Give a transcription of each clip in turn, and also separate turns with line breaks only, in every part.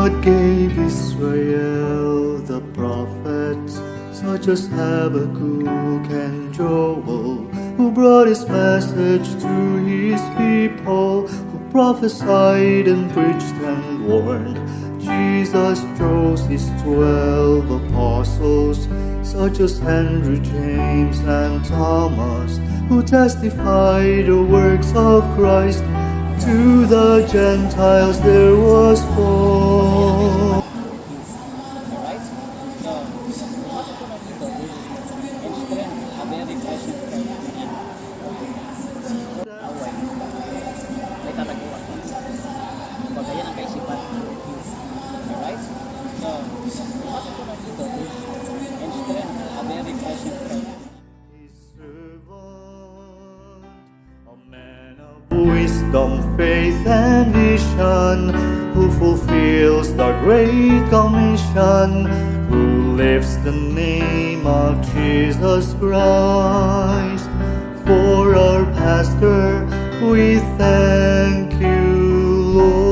God gave Israel the prophets, such as Habakkuk and Joel, who brought his message to his people, who prophesied and preached and warned. Jesus chose his 12 apostles, such as Andrew, James, and Thomas, who testified the works of Christ. To the Gentiles there was Paul.
Alright? So, matutunan dito is and strength a very present help in away. May tataguan. Kumbaga yan ang kaisipan. Alright? So, matutunan dito is and strength a very present help.
His servant, a man of wisdom, faith, and vision, who fulfills the great commission, who lifts the name of Jesus Christ. For our pastor, we thank you, Lord.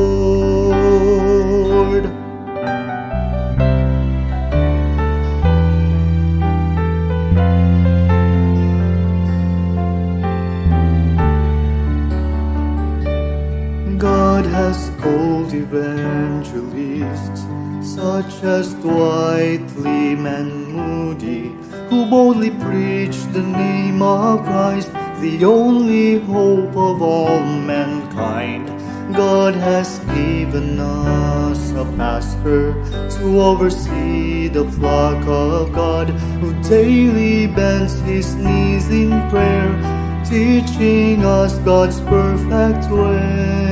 God has called evangelists such as Dwight, Lim, and Moody, who boldly preach the name of Christ, the only hope of all mankind. God has given us a pastor to oversee the flock of God, who daily bends his knees in prayer, teaching us God's perfect way.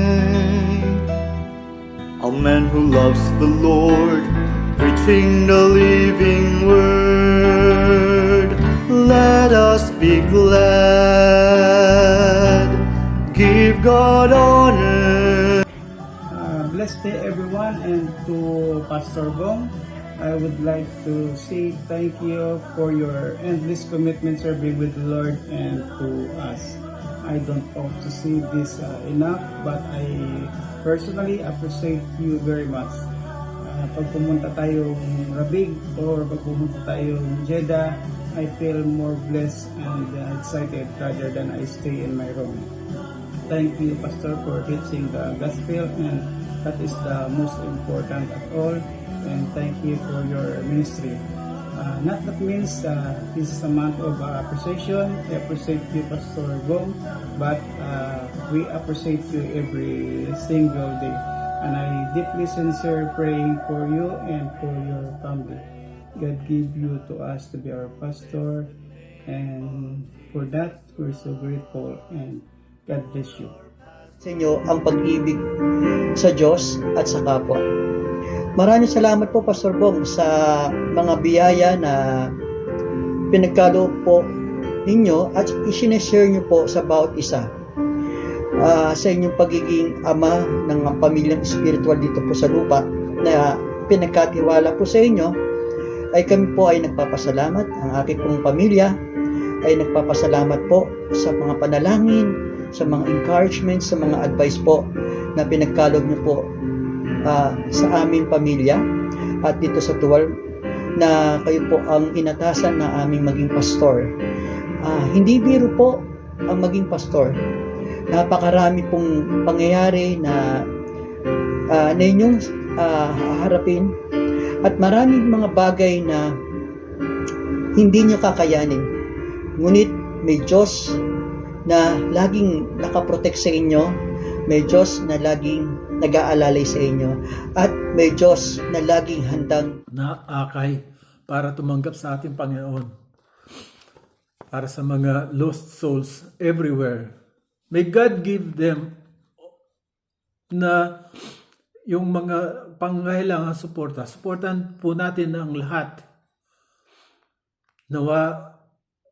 A man who loves the Lord, preaching the living word. Let us be glad, give God honor.
Blessed day everyone, and to Pastor Gong, I would like to say thank you for your endless commitment serving with the Lord and to us. I don't hope to say this enough, but I personally appreciate you very much. Pag pumunta tayong Rabig or pag pumunta tayong Jeddah, I feel more blessed and excited rather than I stay in my room. Thank you, Pastor, for preaching the gospel, and that is the most important of all. And thank you for your ministry. Not that means this is a month of appreciation. I appreciate you, Pastor Gong, but we appreciate you every single day. And I deeply sincere praying for you and for your family. God give you to us to be our pastor, and for that we're so grateful, and God bless you.
Sa inyo ang pag-ibig sa Diyos at sa kapwa. Maraming salamat po, Pastor Bong, sa mga biyaya na pinagkaloob po ninyo at isineshare nyo po sa bawat isa. Sa inyong pagiging ama ng pamilyang spiritual dito po sa lupa na pinagkatiwala po sa inyo, ay kami po ay nagpapasalamat. Ang aking pong pamilya ay nagpapasalamat po sa mga panalangin, sa mga encouragement, sa mga advice po na pinagkaloob nyo po sa aming pamilya at dito sa Tuwal, na kayo po ang inatasan na aming maging pastor. Hindi biro po ang maging pastor. Napakarami pong pangyayari na inyong haharapin, at maraming mga bagay na hindi nyo kakayanin. Ngunit may Diyos na laging nakaprotect sa inyo, may Diyos na laging nag-aalalay sa inyo, at may Diyos na laging handang
naakay para tumanggap sa ating Panginoon, para sa mga lost souls everywhere. May God give them na yung mga pangangailangan suportahan po natin ang lahat. Nawa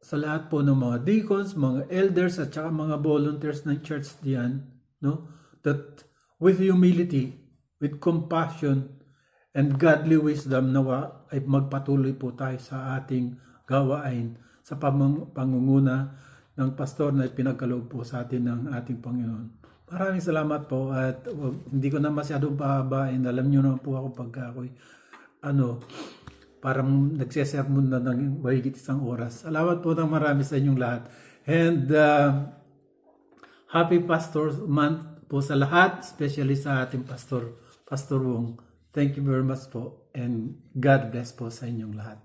sa lahat po ng mga deacons, mga elders, at saka mga volunteers ng church diyan, no? That with humility, with compassion, and godly wisdom, nawa ay magpatuloy po tayo sa ating gawain sa pangunguna ng pastor na pinagkaloob po sa atin ng ating Panginoon. Maraming salamat po at hindi ko na masyadong pahabain. Alam niyo naman po ako pagka ako'y parang nagsesermon na ng mahigit 1 oras. Salamat po ng marami sa inyong lahat. And Happy Pastor's Month po sa lahat, especially sa ating Pastor Wong. Thank you very much po and God bless po sa inyong lahat.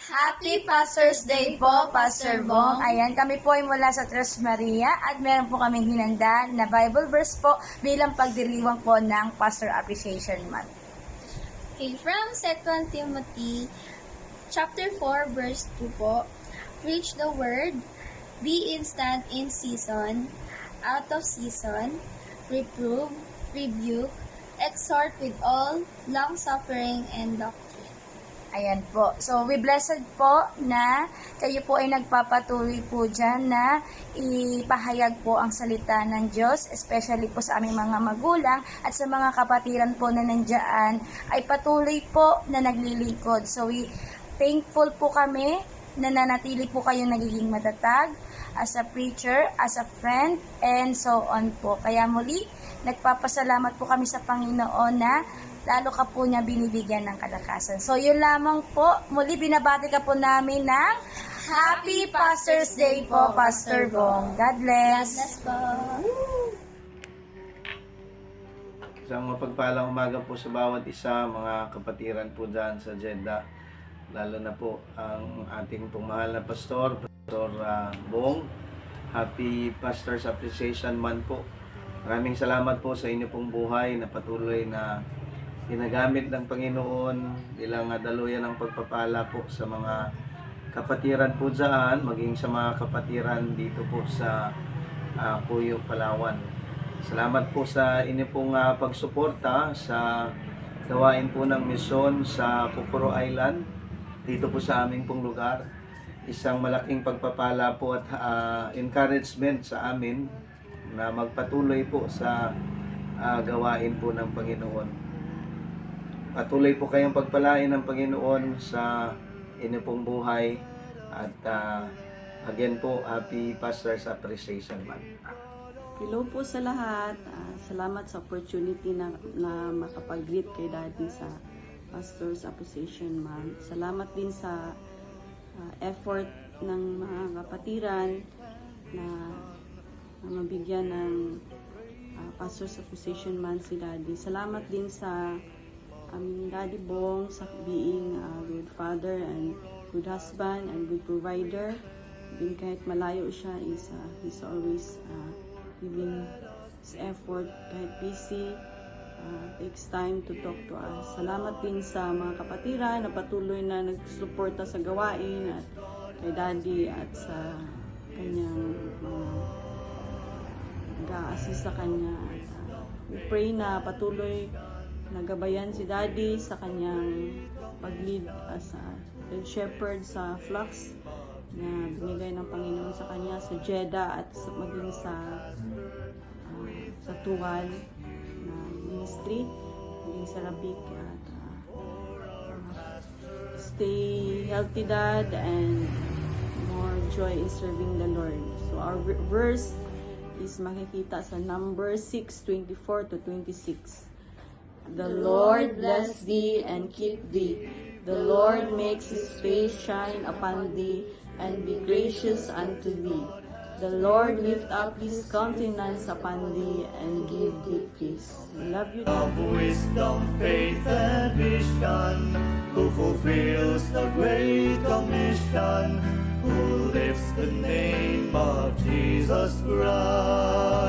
Happy Pastor's Day po, Pastor Bong. Ayan, kami po ay mula sa Tres Maria at meron po kaming hinanda na Bible verse po bilang pagdiriwang po ng Pastor Appreciation Month.
Okay, from 2 Timothy chapter 4 verse 2 po. Preach the word, be instant in season, out of season, reprove, rebuke, exhort with all long-suffering and doctrine.
Ayan po. So, we blessed po na kayo po ay nagpapatuloy po dyan na ipahayag po ang salita ng Diyos, especially po sa aming mga magulang at sa mga kapatiran po na nandyan ay patuloy po na naglilingkod. So, thankful po kami na nanatili po kayong nagiging matatag as a preacher, as a friend, and so on po. Kaya muli, nagpapasalamat po kami sa Panginoon na lalo ka po niya binibigyan ng kalakasan. So, yun lamang po. Muli, binabati ka po namin ng Happy Pastor's Day po, Pastor Bong. God bless.
Bless po.
Isang mapagpalang umaga po sa bawat isa, mga kapatiran po dyan sa Jeddah. Lalo na po ang ating pong mahal na Pastor Bong. Happy Pastor's Appreciation Month po. Maraming salamat po sa inyo pong buhay na patuloy na ginagamit ng Panginoon bilang daluyan ng pagpapala po sa mga kapatiran po dyan, maging sa mga kapatiran dito po sa Puyo, Palawan. Salamat po sa inyo pong pagsuporta sa gawain po ng misyon sa Kokoro Island, dito po sa aming pong lugar. Isang malaking pagpapala po at encouragement sa amin na magpatuloy po sa gawain po ng Panginoon. Patuloy po kayong pagpalain ng Panginoon sa inyo pong buhay at again po, Happy Pastor's Appreciation Month.
Hello po sa lahat. Salamat sa opportunity na makapag-greet kay Daddy sa Pastor's Appreciation Month. Salamat din sa effort ng mga kapatiran na mabigyan ng Pastor's Appreciation Month si Daddy. Salamat din sa aming Daddy Bong sa being a good father and good husband and good provider. Even kahit malayo siya, he's always giving his effort kahit busy, takes time to talk to us. Salamat din sa mga kapatiran na patuloy na nagsuporta sa gawain at kay Daddy at sa kanyang nag-a-assist sa kanya. We pray na patuloy nagabayan si Daddy sa kanyang pag-lead as a shepherd sa flocks na binigay ng Panginoon sa kanya sa Jeddah at maging sa Tuwal na ministry, maging sa Rabik at stay healthy, Dad, and more joy in serving the Lord. So our verse is makikita sa Numbers 6:24 to 26. The Lord bless thee and keep thee. The Lord makes his face shine upon thee and be gracious unto thee. The Lord lift up his countenance upon thee and give thee peace. I love you.
Of wisdom, faith, and vision, who fulfills the great commission, who lifts the name of Jesus Christ.